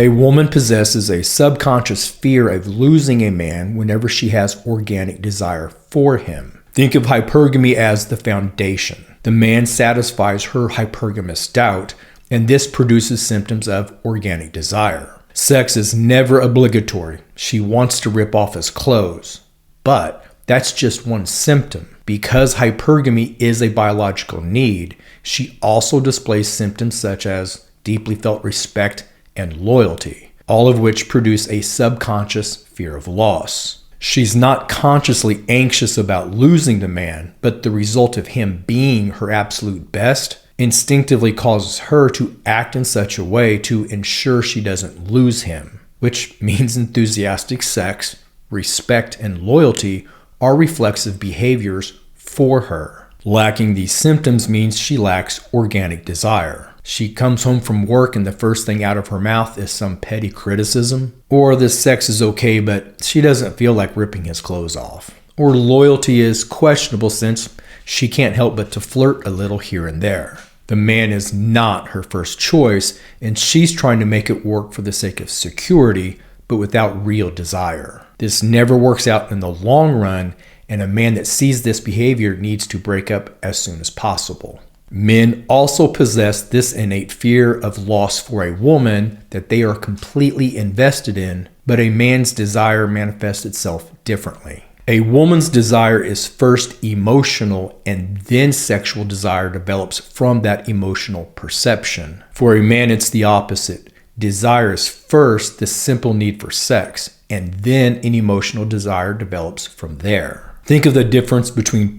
A woman possesses a subconscious fear of losing a man whenever she has organic desire for him. Think of hypergamy as the foundation. The man satisfies her hypergamous doubt, and this produces symptoms of organic desire. Sex is never obligatory. She wants to rip off his clothes. But that's just one symptom. Because hypergamy is a biological need, she also displays symptoms such as deeply felt respect and loyalty, all of which produce a subconscious fear of loss. She's not consciously anxious about losing the man, but the result of him being her absolute best instinctively causes her to act in such a way to ensure she doesn't lose him, which means enthusiastic sex, respect, and loyalty are reflexive behaviors for her. Lacking these symptoms means she lacks organic desire. She comes home from work and the first thing out of her mouth is some petty criticism, or the sex is okay but she doesn't feel like ripping his clothes off, or loyalty is questionable since she can't help but to flirt a little here and there. The man is not her first choice and she's trying to make it work for the sake of security but without real desire. This never works out in the long run, and a man that sees this behavior needs to break up as soon as possible. Men also possess this innate fear of loss for a woman that they are completely invested in, but a man's desire manifests itself differently. A woman's desire is first emotional, and then sexual desire develops from that emotional perception. For a man, it's the opposite. Desire is first the simple need for sex, and then an emotional desire develops from there. Think of the difference between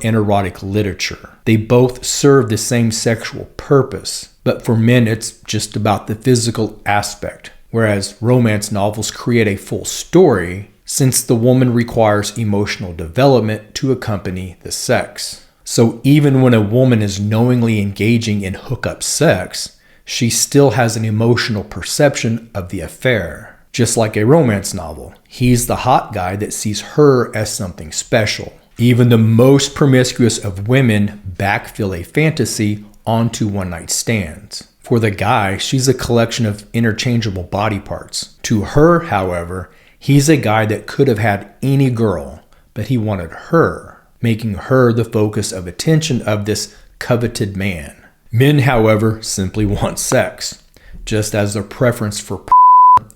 and erotic literature. They both serve the same sexual purpose, but for men it's just about the physical aspect, whereas romance novels create a full story since the woman requires emotional development to accompany the sex. So even when a woman is knowingly engaging in hookup sex, she still has an emotional perception of the affair. Just like a romance novel, he's the hot guy that sees her as something special. Even the most promiscuous of women backfill a fantasy onto one-night stands. For the guy, she's a collection of interchangeable body parts. To her, however, he's a guy that could have had any girl, but he wanted her, making her the focus of attention of this coveted man. Men, however, simply want sex, just as their preference for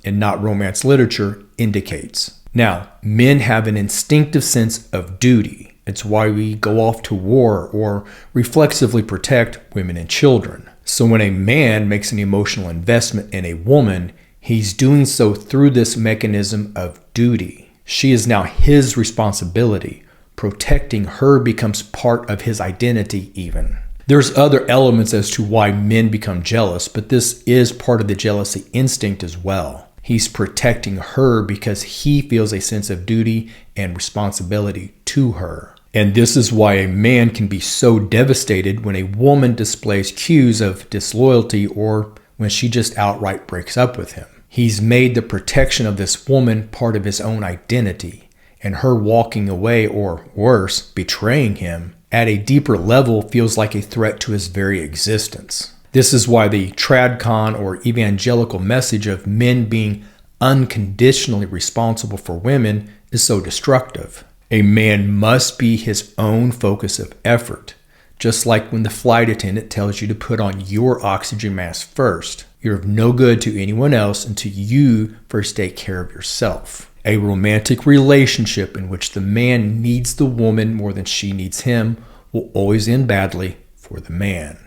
and not romance literature indicates. Now, men have an instinctive sense of duty. It's why we go off to war or reflexively protect women and children. So when a man makes an emotional investment in a woman, he's doing so through this mechanism of duty. She is now his responsibility. Protecting her becomes part of his identity even. There's other elements as to why men become jealous, but this is part of the jealousy instinct as well. He's protecting her because he feels a sense of duty and responsibility to her. And this is why a man can be so devastated when a woman displays cues of disloyalty or when she just outright breaks up with him. He's made the protection of this woman part of his own identity, and her walking away, or worse, betraying him, at a deeper level feels like a threat to his very existence. This is why the tradcon or evangelical message of men being unconditionally responsible for women is so destructive. A man must be his own focus of effort, just like when the flight attendant tells you to put on your oxygen mask first. You're of no good to anyone else until you first take care of yourself. A romantic relationship in which the man needs the woman more than she needs him will always end badly for the man.